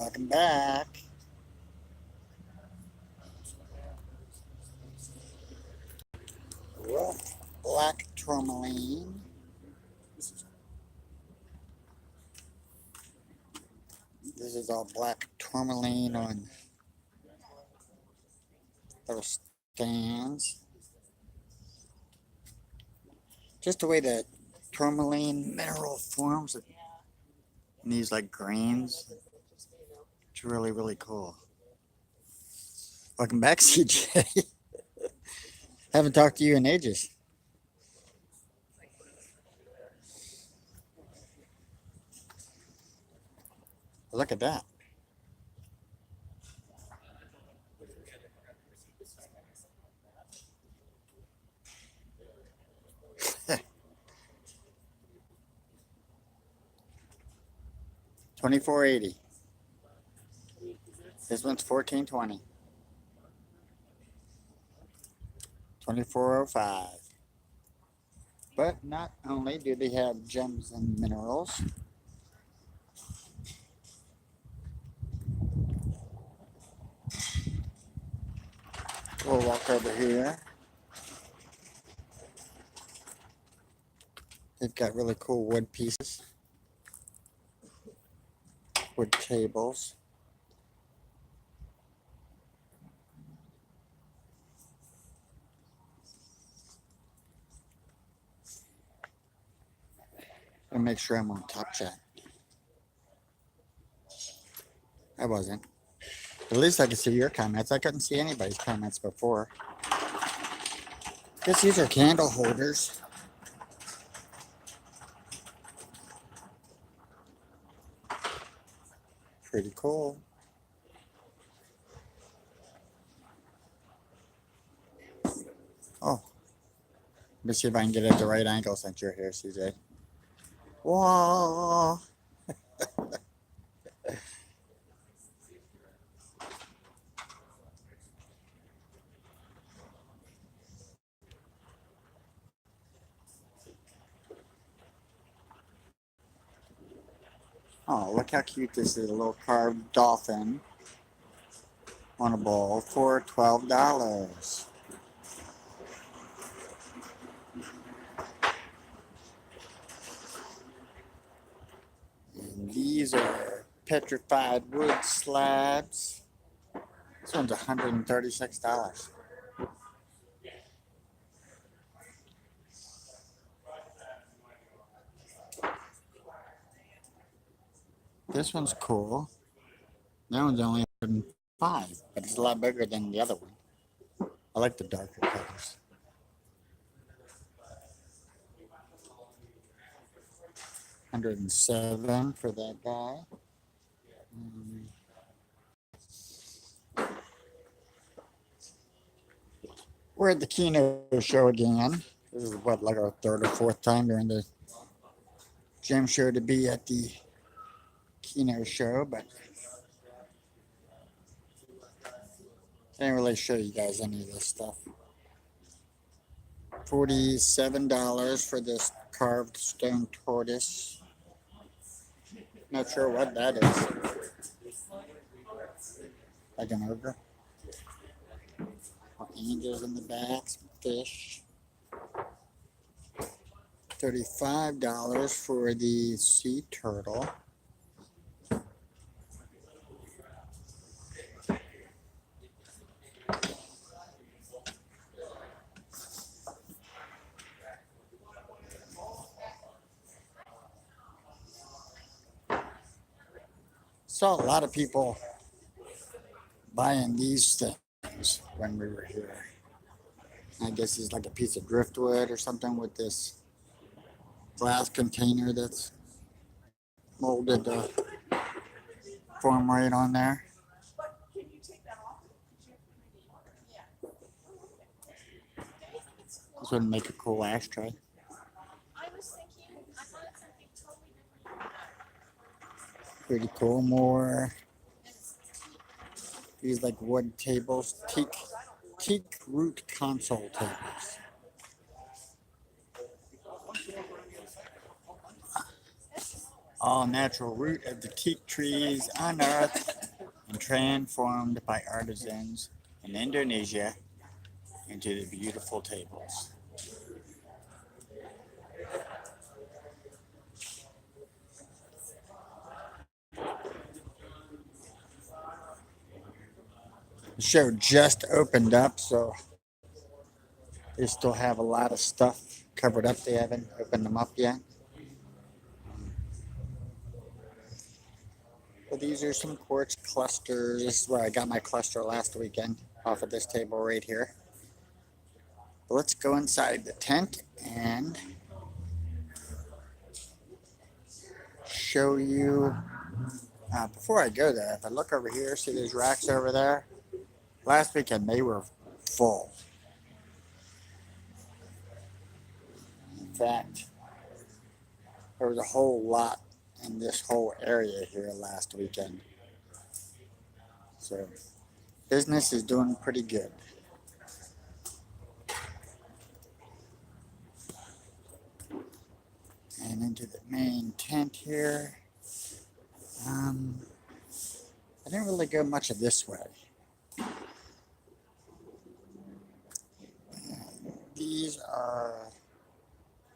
Welcome back. Rough black tourmaline. This is all black tourmaline on those stands. Just the way that tourmaline mineral forms in these like grains. It's really, really cool. Welcome back, CJ. Haven't talked to you in ages. Look at that. $24.80. This one's $14.20. $24.05. But not only do they have gems and minerals, we'll walk over here. They've got really cool wood pieces, wood tables. I'll make sure I'm on top chat. I wasn't. At least I could see your comments. I couldn't see anybody's comments before. Guess these are candle holders. Pretty cool. Oh, let me see if I can get it at the right angle since you're here, CJ. Whoa! Oh, look how cute this is. A little carved dolphin on a bowl for $12. And these are petrified wood slabs. This one's $136. This one's cool. That one's only 105, but it's a lot bigger than the other one. I like the darker colors. $107 for that guy. We're at the Keno show again. This is what, like our third or fourth time during the gem show to be at the Keno show, but I didn't really show you guys any of this stuff. $47 for this carved stone tortoise. Not sure what that is. Like an ogre. Angels in the back, some fish. $35 for the sea turtle. Saw a lot of people buying these things when we were here. I guess it's like a piece of driftwood or something with this glass container that's molded to form right on there. This would make a cool ashtray. Pretty cool. More these like wood tables, teak root console tables. all natural root of the teak trees unearthed and transformed by artisans in Indonesia into the beautiful tables. The show just opened up, so they still have a lot of stuff covered up. They haven't opened them up yet. But these are some quartz clusters. This is where I got my cluster last weekend, off of this table right here. But let's go inside the tent and show you. Before I go there, if I look over here, see those racks over there? Last weekend they were full. In fact, there was a whole lot in this whole area here last weekend. So business is doing pretty good. And into the main tent here. I didn't really go much of this way. These are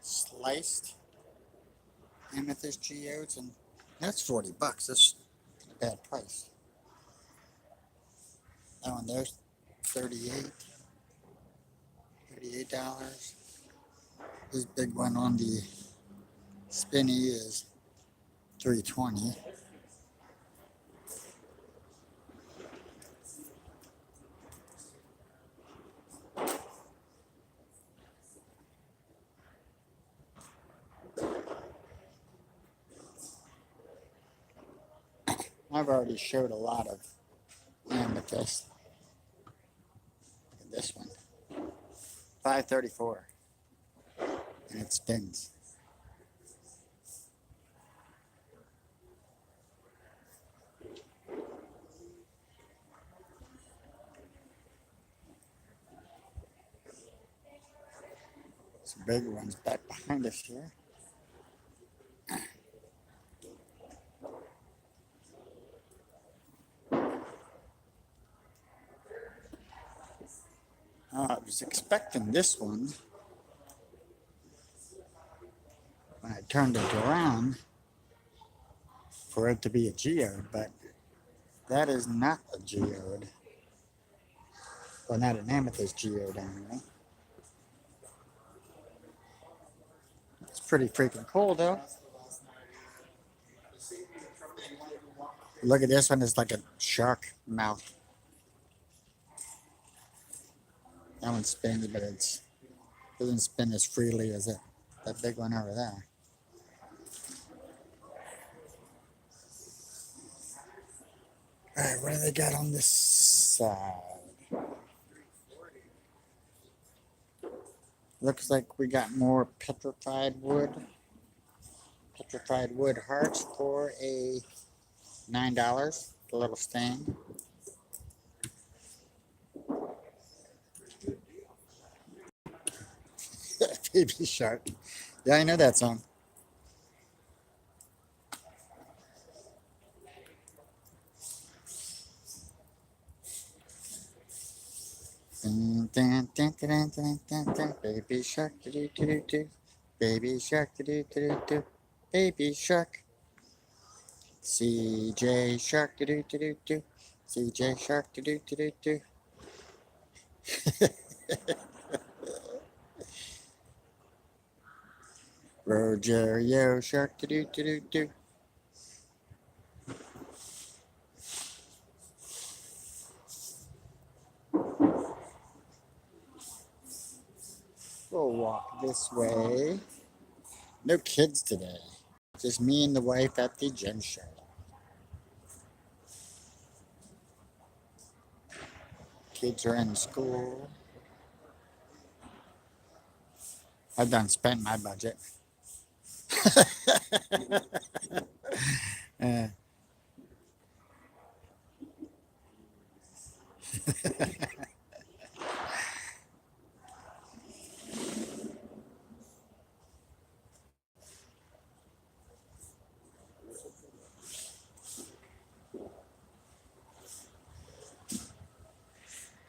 sliced amethyst geodes, and that's $40. That's a bad price. That one there's $38. This big one on the spinny is $3.20. I've already showed a lot of amethyst. Look at this one. $5.34. And it spins. Some bigger ones back behind us here. I was expecting this one when I turned it around for it to be a geode, but that is not a geode. Well, not an amethyst geode anyway. It's pretty freaking cool though. Look at this one, it's like a shark mouth. That one spins, but it doesn't spin as freely as that big one over there. Alright, what do they got on this side? Looks like we got more petrified wood. Petrified wood hearts for a $9. A little stand. Baby Shark. Yeah, I know that song. Dun, dun, dun, dun, dun, dun, dun. Baby Shark, do do do do. Baby Shark, do do do do. Baby Shark. CJ Shark, do do do do. CJ Shark, do do do do. Rogerio Shark, do do do do. We'll walk this way. No kids today. Just me and the wife at the gym show. Kids are in school. I've done spent my budget. uh,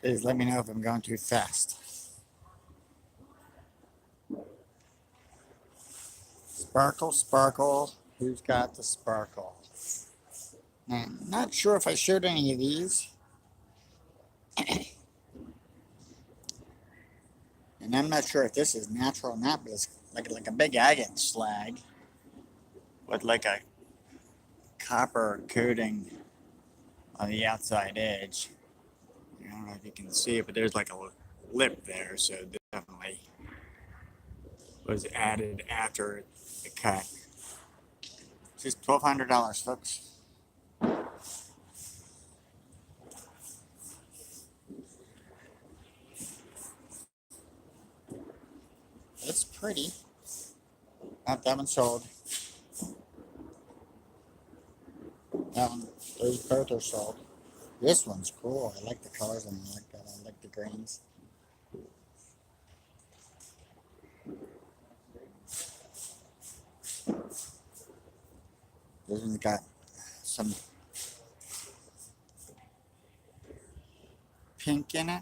Please let me know if I'm going too fast. Sparkle, sparkle. Who's got the sparkle? I'm not sure if I showed any of these. And I'm not sure if this is natural or not, but it's like a big agate slag with like a copper coating on the outside edge. I don't know if you can see it, but there's like a lip there, so this definitely was added after the cut. Just $1,200, folks. It's pretty. Not that one sold. That one, those both are sold. This one's cool. I like the colors and I like that. I like the grains. This one's got some pink in it.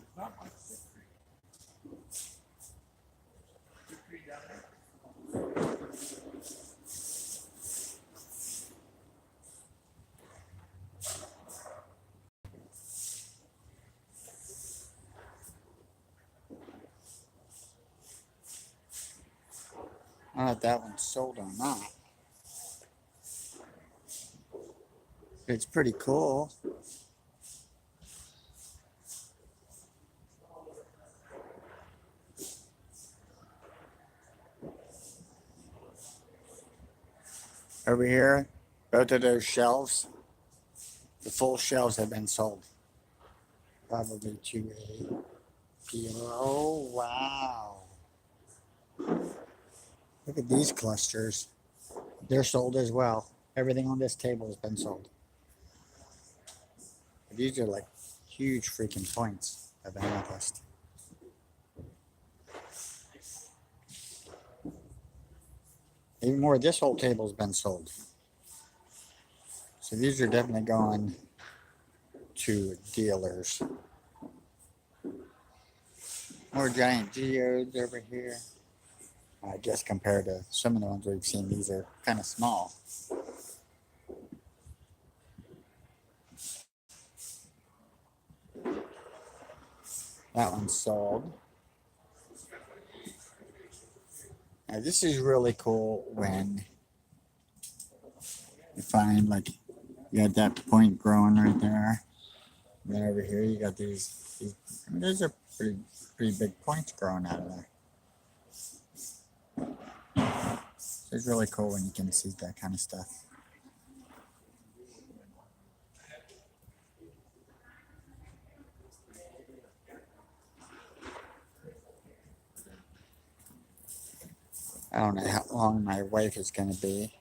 I don't know if that one's sold or not. It's pretty cool. Over here, both of those shelves, the full shelves have been sold. Probably to a PO. Oh, wow. Look at these clusters. They're sold as well. Everything on this table has been sold. These are like huge freaking points of amethyst. Even more, this whole table's been sold. So these are definitely going to dealers. More giant geodes over here. I guess compared to some of the ones we've seen, these are kind of small. That one's sold. Now this is really cool when you find like you got that point growing right there. And then over here you got these I mean, those are pretty big points growing out of there. So it's really cool when you can see that kind of stuff. I don't know how long my wife is going to be.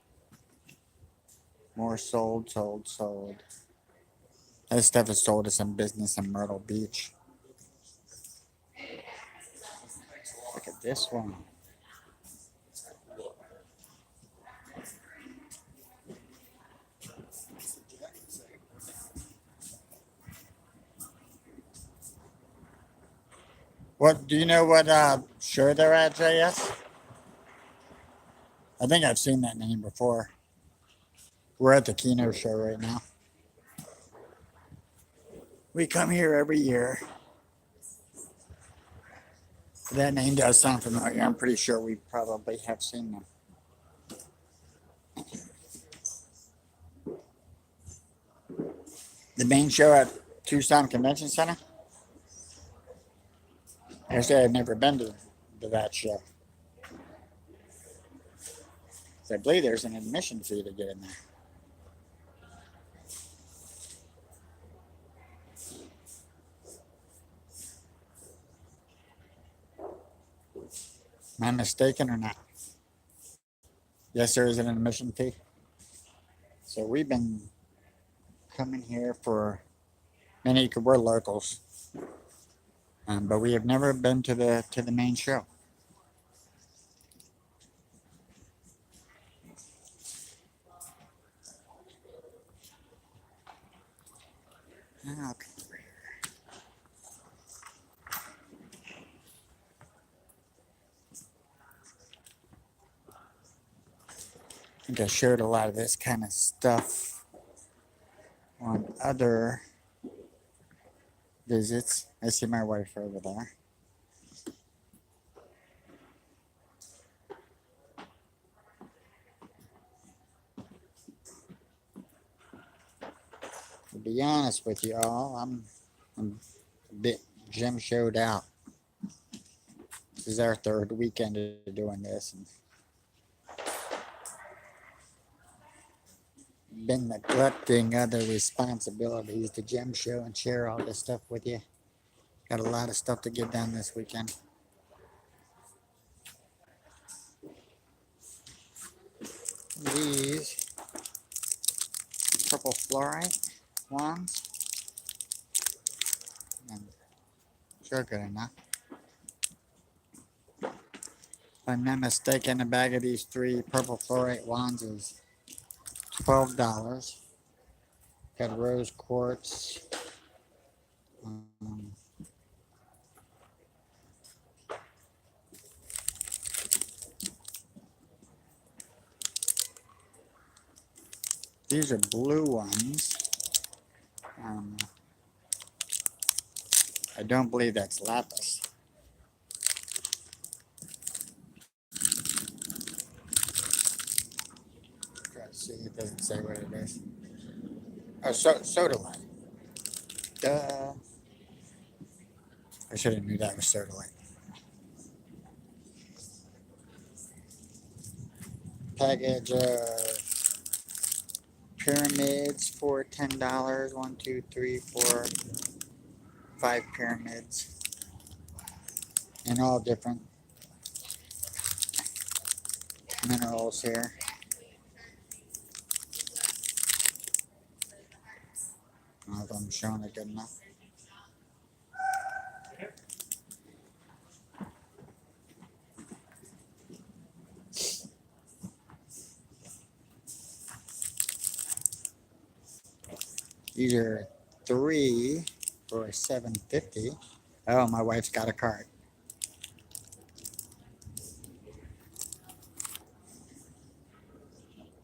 More sold, sold, sold. That stuff is sold to some business in Myrtle Beach. Look at this one. What do you know what show they're at, JS? I think I've seen that name before. We're at the Keno show right now. We come here every year. That name does sound familiar. I'm pretty sure we probably have seen them. The main show at Tucson Convention Center? Actually, I've never been to that show. I believe there's an admission fee to get in there. Am I mistaken or not? Yes, there is an admission fee. So we've been coming here for many. We're locals, but we have never been to the main show. Okay. think I showed a lot of this kind of stuff on other visits. I see my wife over there. To be honest with you all, I'm a bit gym showed out. This is our third weekend of doing this, and been neglecting other responsibilities to gym show and share all this stuff with you. Got a lot of stuff to get done this weekend. These purple fluorite ones, and sure good enough. If I'm not mistaken, a bag of these 3 purple fluorite wands is $12. Got rose quartz. Um, these are blue ones. I don't believe that's lapis. Try to see, it doesn't say what it is. Oh, sodalite. Duh. I should have knew that was sodalite. Package of pyramids for $10. 1, 2, 3, 4, 5 pyramids, and all different minerals here. I don't know if I'm showing it good enough. These are 3 for $7.50. Oh, my wife's got a cart.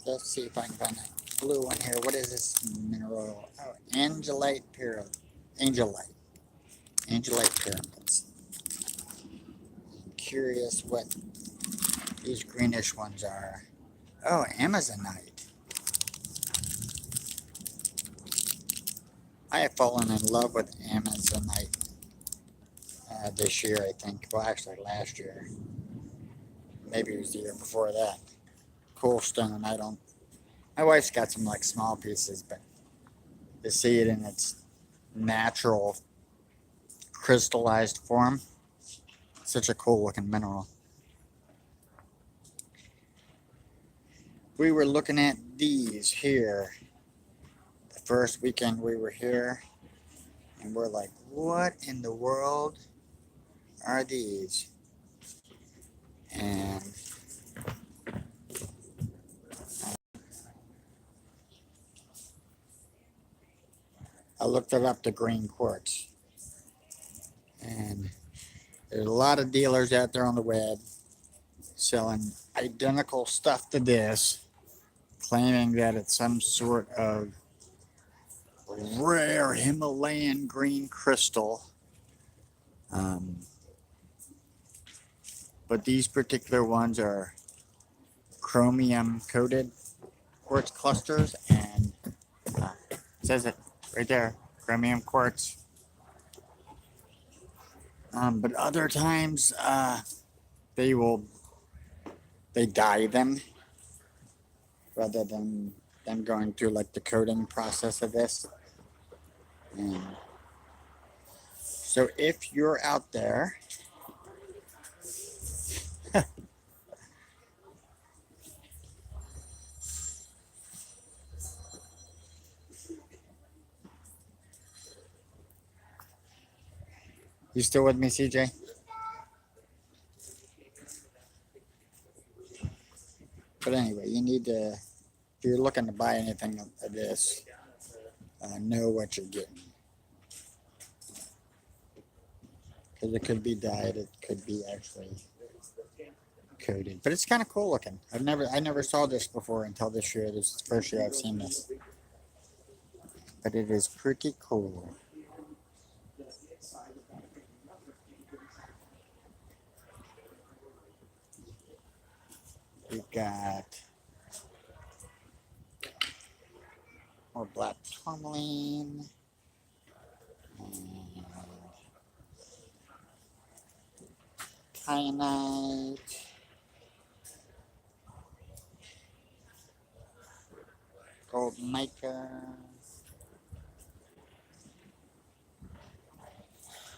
Let's see if I can find that blue one here. What is this mineral? Oh, angelite pyramid. Angelite. Angelite pyramids. Curious what these greenish ones are. Oh, Amazonite. I have fallen in love with Amazonite this year, I think. Well, actually, last year. Maybe it was the year before that. Cool stone. I don't. My wife's got some like small pieces, but to see it in its natural crystallized form, such a cool looking mineral. We were looking at these here the first weekend we were here, and we're like, what in the world are these? And I looked it up, the green quartz, and there's a lot of dealers out there on the web selling identical stuff to this, claiming that it's some sort of rare Himalayan green crystal. But these particular ones are chromium coated quartz clusters, and it says it right there, chromium quartz. But other times they dye them rather than them going through like the coating process of this. And so if you're out there you still with me, CJ? But anyway, you need to, if you're looking to buy anything of this, know what you're getting. Because it could be dyed, it could coated, but it's kind of cool looking. I never saw this before until this year. This is the first year I've seen this, but it is pretty cool. We've got more black tourmaline, and kyanite, gold mica.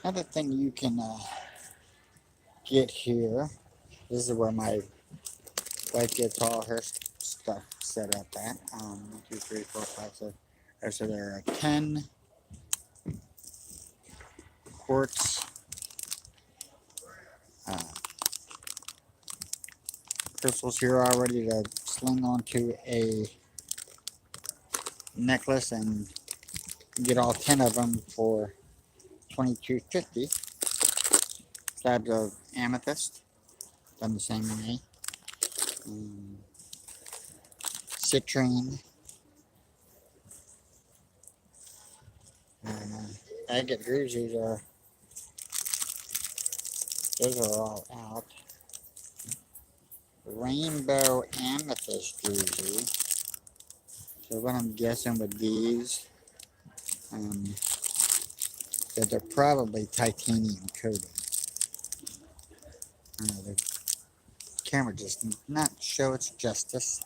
Another thing you can get here, this is where my wife gets all her stuff set up at. 1, 2, 3, 4, 5, 6. So there are 10 quartz crystals here already to sling onto a necklace, and get all 10 of them for $22.50. Slabs of amethyst, done the same way. Citrine, agate rubies those are all out. Rainbow amethyst ruby. So what I'm guessing with these, that they're probably titanium coated. The camera just did not show its justice.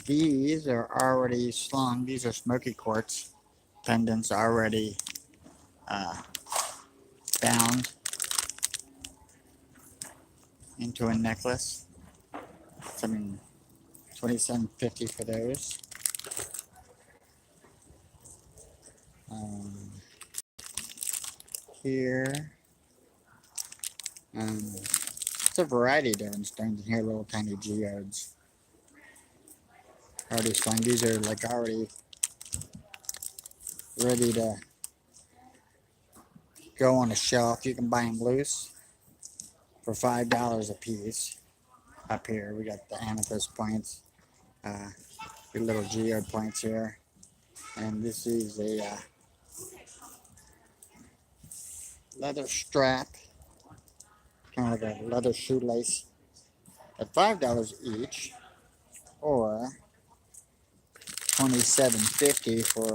These are already slung. These are smoky quartz pendants already bound into a necklace. I mean, $27.50 for those. Here, it's a variety of different stones in here. Little tiny geodes. Already slung. These are like already ready to go on a shelf. You can buy them loose for $5 a piece. Up here, we got the amethyst points, your little geode points here, and this is a leather strap, kind of like a leather shoelace, at $5 each, or $27.50 for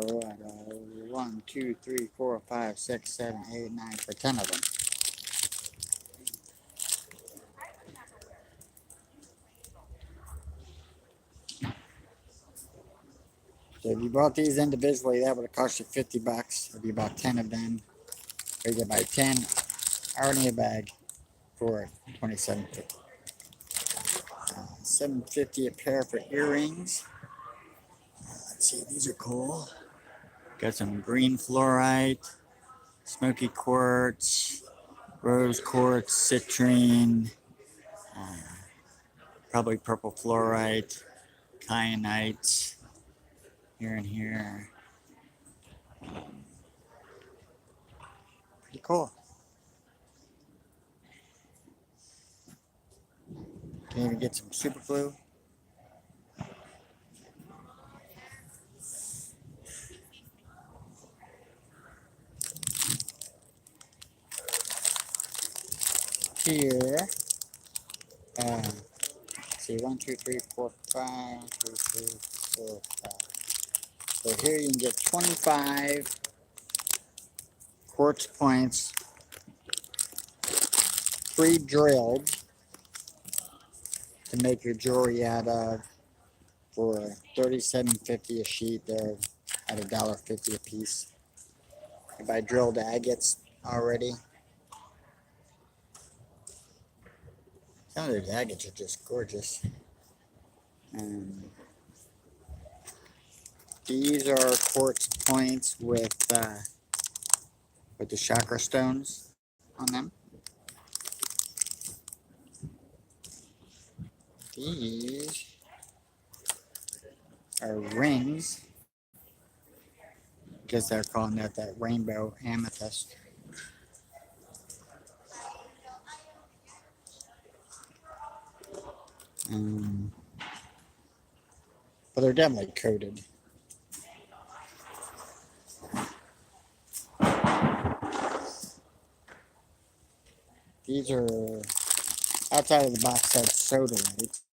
1, 2, 3, 4, 5, 6, 7, 8, 9 for 10 of them. So if you bought these individually, that would have cost you $50. If you bought 10 of them, or you buy 10 out in a bag for $27.50. $7.50 a pair for earrings. Let's see, these are cool. Got some green fluorite, smoky quartz, rose quartz, citrine, probably purple fluorite, kyanite, here and here. Pretty cool. Can even get some super glue. Here, see, 1, 2, 3, 4, 5, 2, 3, 4, 5. So here you can get 25 quartz points pre-drilled to make your jewelry out of for $37.50 a sheet. They're at $1.50 a piece. If I drilled agates already, some of those agates are just gorgeous. These are quartz points with the chakra stones on them. These are rings. I guess they're calling that rainbow amethyst. Um, but they're definitely coated. These are outside of the box set soda lights.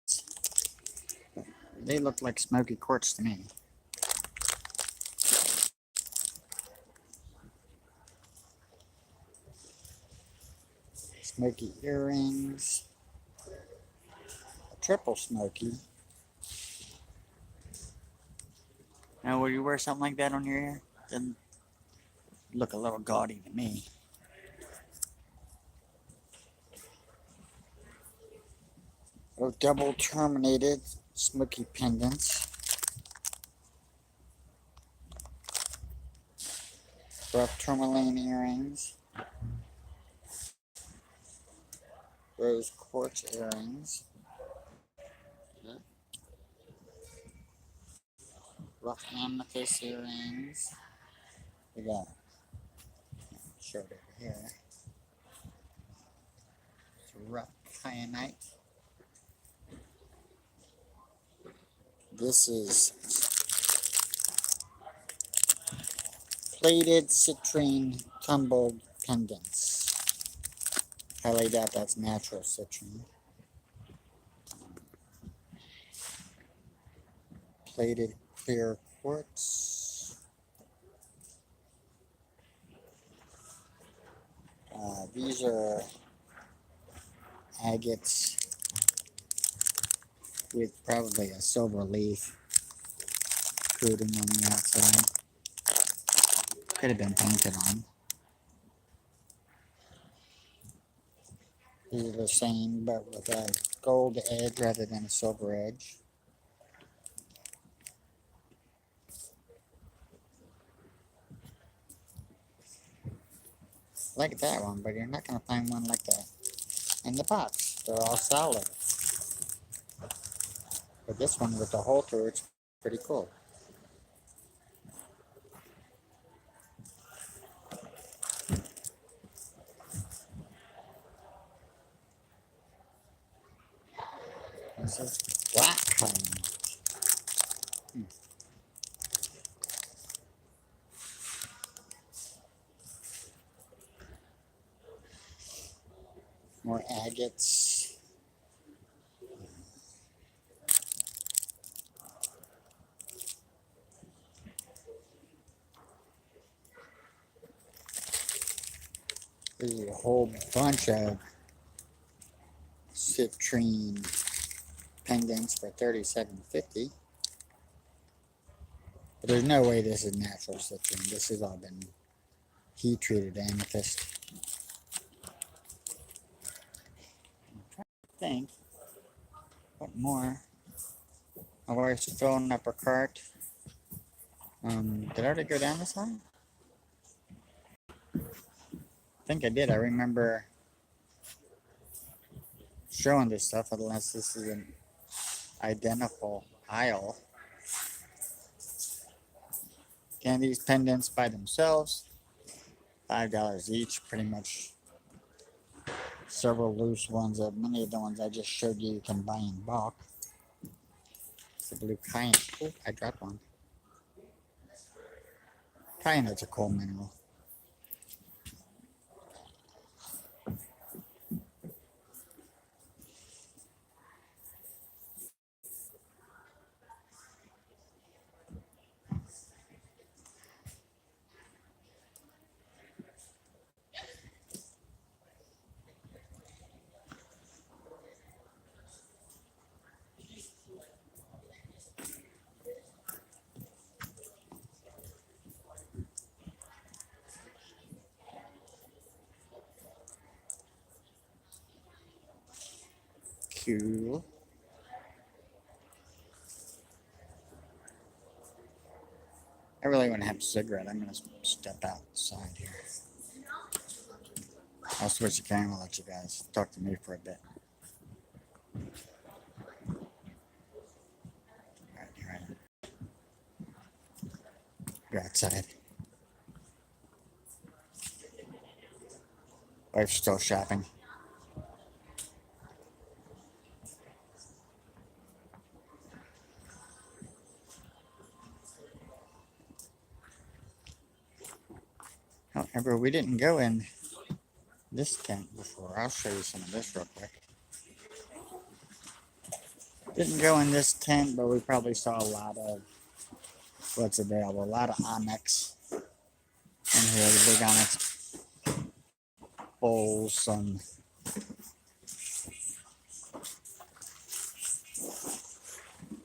They look like smoky quartz to me. Smoky earrings. A triple smoky. Now, would you wear something like that on your ear? Doesn't look a little gaudy to me. Oh, double terminated smoky pendants. Rough tourmaline earrings. Rose quartz earrings. Rough amethyst earrings. We got showed over here. It's rough kyanite. This is plated citrine tumbled pendants. Highly doubt that's natural citrine. Plated clear quartz. These are agates with probably a silver leaf coating on the outside. Could have been painted on. These are the same, but with a gold edge rather than a silver edge. Like that one, but you're not going to find one like that in the box. They're all solid. But this one with the halter, it's pretty cool. This is black color. More agates. There's a whole bunch of citrine pendants for $37.50. But there's no way this is natural citrine. This has all been heat treated amethyst. I think. What more? My wife's filling up her cart. Did I already go down this line? I think I did. I remember showing this stuff, unless this is an identical aisle. Again, these pendants by themselves, $5 each, pretty much. Several loose ones. Many of the ones I just showed you can buy in bulk. It's a blue cayenne. Oh, I dropped one. Cayennite's a cool mineral. Cool. I really want to have a cigarette. I'm going to step outside here. I'll switch the camera and let you guys talk to me for a bit. Alright. Go outside. Wife's still shopping. Remember, we didn't go in this tent before. I'll show you some of this real quick. Didn't go in this tent, but we probably saw a lot of what's available. A lot of onyx in here, the big onyx bowls, some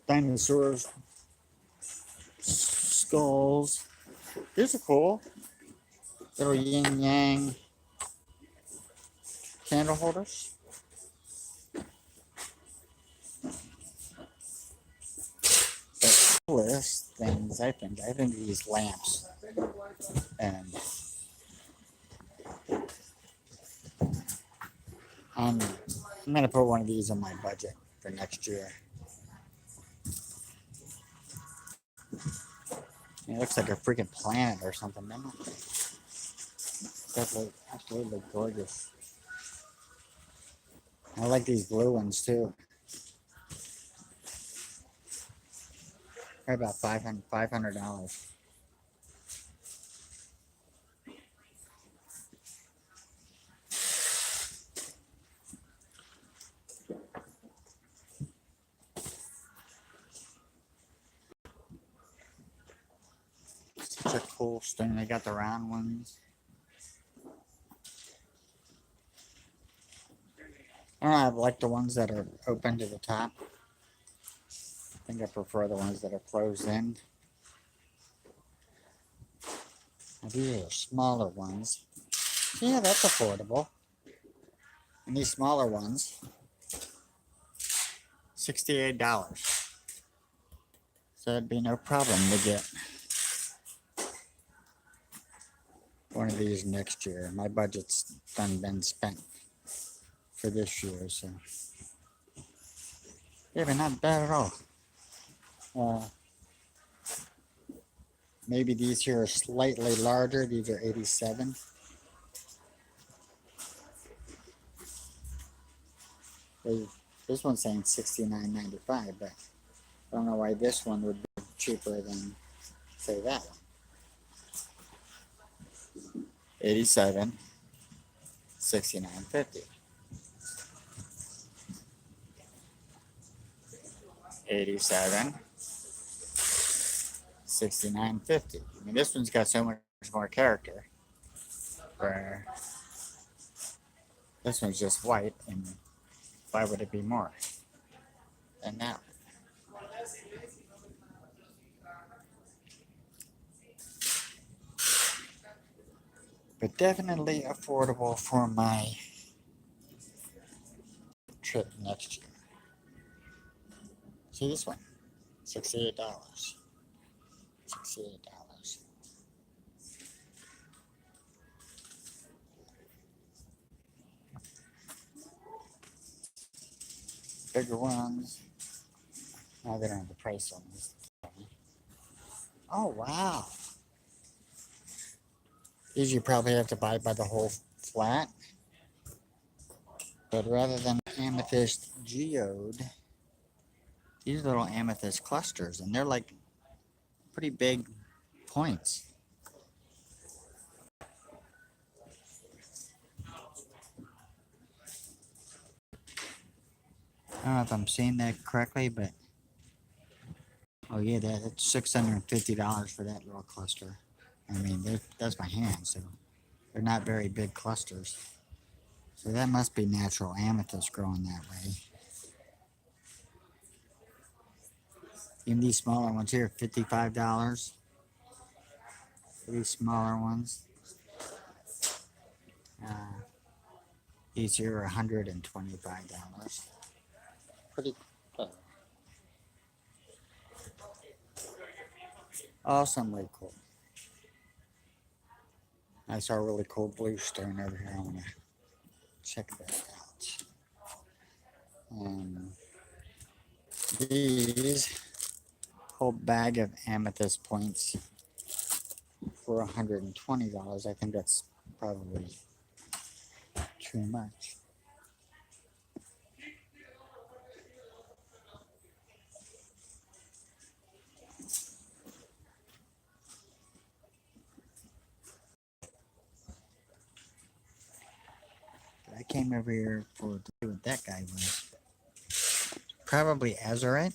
dinosaurs, skulls. These are cool. Little yin yang candle holders. The coolest things, I think these lamps. And I'm gonna put one of these on my budget for next year. It looks like a freaking planet or something, doesn't it? Definitely, absolutely gorgeous. I like these blue ones too. They're about $500. Such a cool stone. They got the round ones. I don't know, I like the ones that are open to the top. I think I prefer the ones that are closed in. Now these are smaller ones. Yeah, that's affordable. And these smaller ones, $68. So it'd be no problem to get one of these next year. My budget's done been spent for this year, so yeah, but not bad at all. Maybe these here are slightly larger. These are 87. This one's saying $69.95, but I don't know why this one would be cheaper than, say, that one. 87, $69.50. 87, $69.50. I mean, this one's got so much more character. Where this one's just white, and why would it be more than that? But definitely affordable for my trip next year. See this one, $68. $68. Bigger ones. Now they don't have the price on this. Oh wow! These you probably have to buy by the whole flat. But rather than amethyst geode, these little amethyst clusters, and they're like pretty big points. I don't know if I'm saying that correctly, but oh yeah, that's $650 for that little cluster. I mean, that's my hand, so they're not very big clusters. So that must be natural amethyst growing that way. Even these smaller ones here, $55 for these smaller ones. These here are $125. Pretty good. Awesomely cool. I saw a really cool blue stone over here. I want to check that out. These whole bag of amethyst points for $120. I think that's probably too much. came over here for to see what that guy was. Probably Azurite.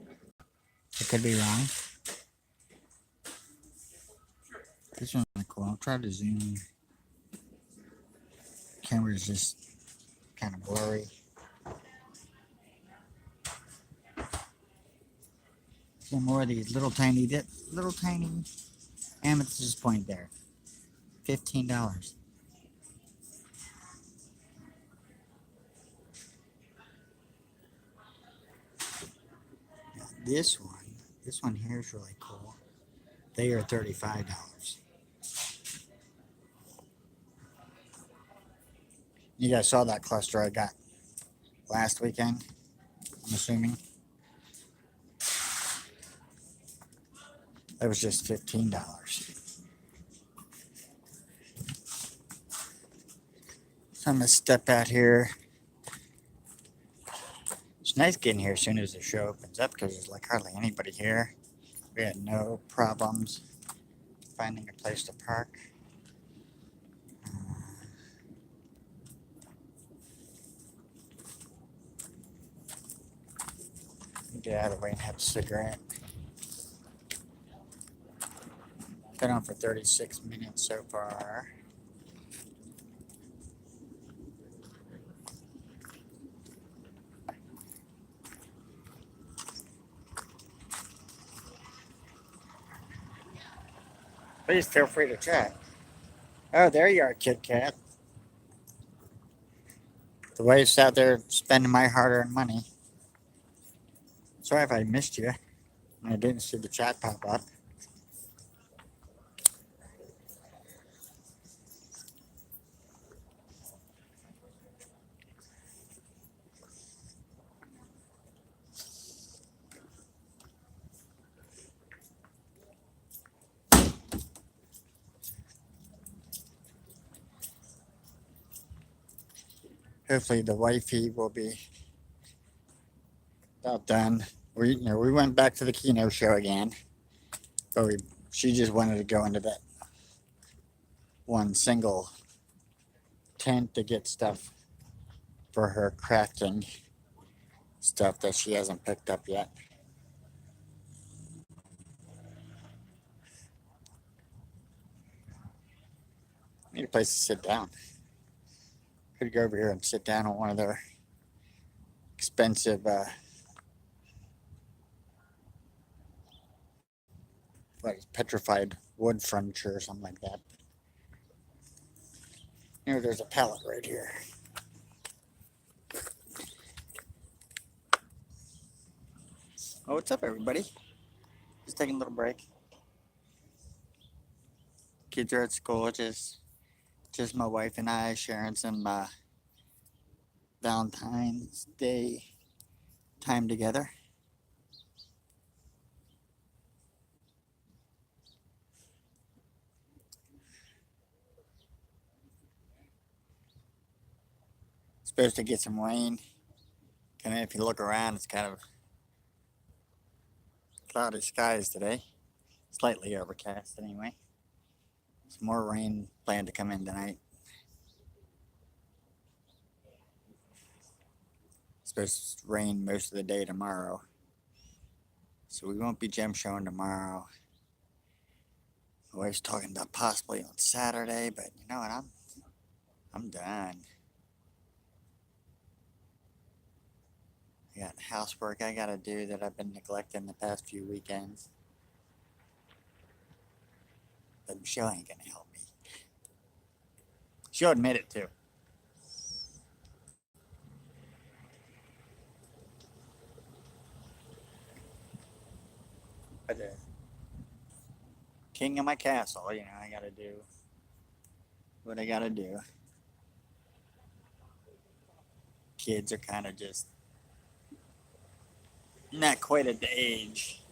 I could be wrong. This one's really cool. I'll try to zoom. Camera's just kind of blurry. Some more of these little tiny amethyst point there. $15. Now this one here is really cool. They are $35. You guys saw that cluster I got last weekend, I'm assuming. That was just $15. So I'm gonna step out here. It's nice getting here as soon as the show opens up because there's like hardly anybody here. We had no problems finding a place to park. Get out of the way and have a cigarette. Been on for 36 minutes so far. Please feel free to chat. Oh, there you are, Kit Kat. The wife's out there spending my hard-earned money. Sorry if I missed you. I didn't see the chat pop up. Hopefully the wifey will be about done. We went back to the Keno show again, but she just wanted to go into that one single tent to get stuff for her crafting stuff that she hasn't picked up yet. Need a place to sit down. Could go over here and sit down on one of their expensive petrified wood furniture or something like that. There's a pallet right here. Oh, what's up, everybody? Just taking a little break. Kids are at school. Just my wife and I sharing some Valentine's Day time together. Supposed to get some rain. And if you look around, it's kind of cloudy skies today. Slightly overcast anyway. Some more rain planned to come in tonight. Supposed to rain most of the day tomorrow. So we won't be gem showing tomorrow. My wife's talking about possibly on Saturday, but you know what? I'm done. I got housework I gotta do that I've been neglecting the past few weekends. But Michelle ain't gonna help me. She'll admit it too. But the king of my castle, I gotta do what I gotta do. Kids are kind of just not quite at the age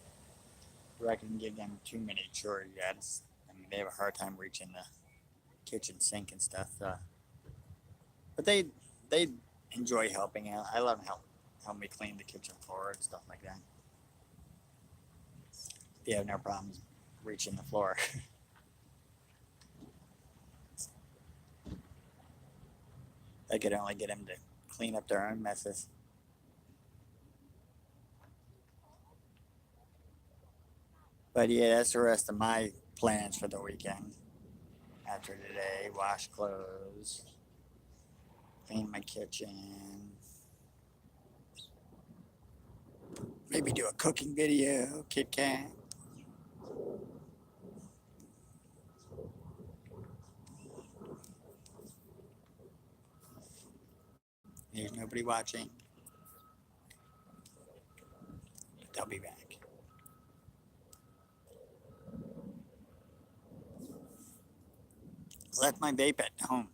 where I can give them too many chores yet. I mean, they have a hard time reaching the kitchen sink and stuff. But they enjoy helping out. I let them help me clean the kitchen floor and stuff like that. They have no problems reaching the floor. They could only get them to clean up their own messes. But yeah, that's the rest of my plans for the weekend. After today, wash clothes, clean my kitchen, maybe do a cooking video, Kit Kat. There's nobody watching. They'll be back. Left my vape at home.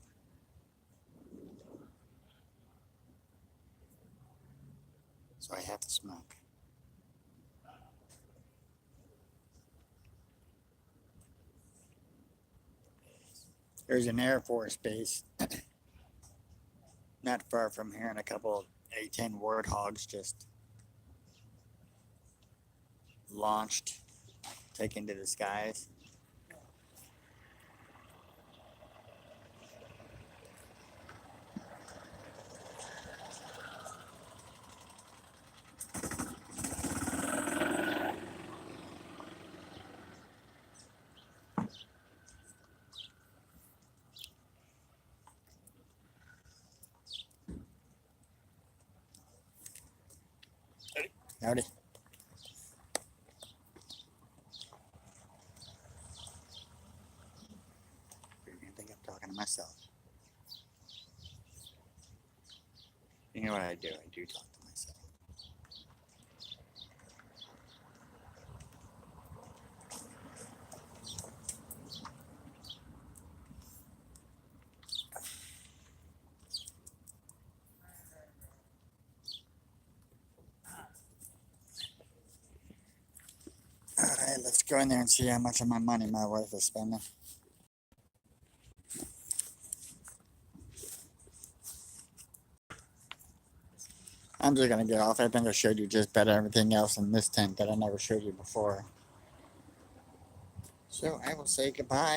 So I have to smoke. There's an Air Force base not far from here, and a couple A-10 warthogs just launched, taken to the skies. Howdy. I think I'm talking to myself. You know what I do? I do talk to myself. All right, let's go in there and see how much of my money my wife is spending. I'm just gonna get off. I think I showed you just about everything else in this tent that I never showed you before. So I will say goodbye.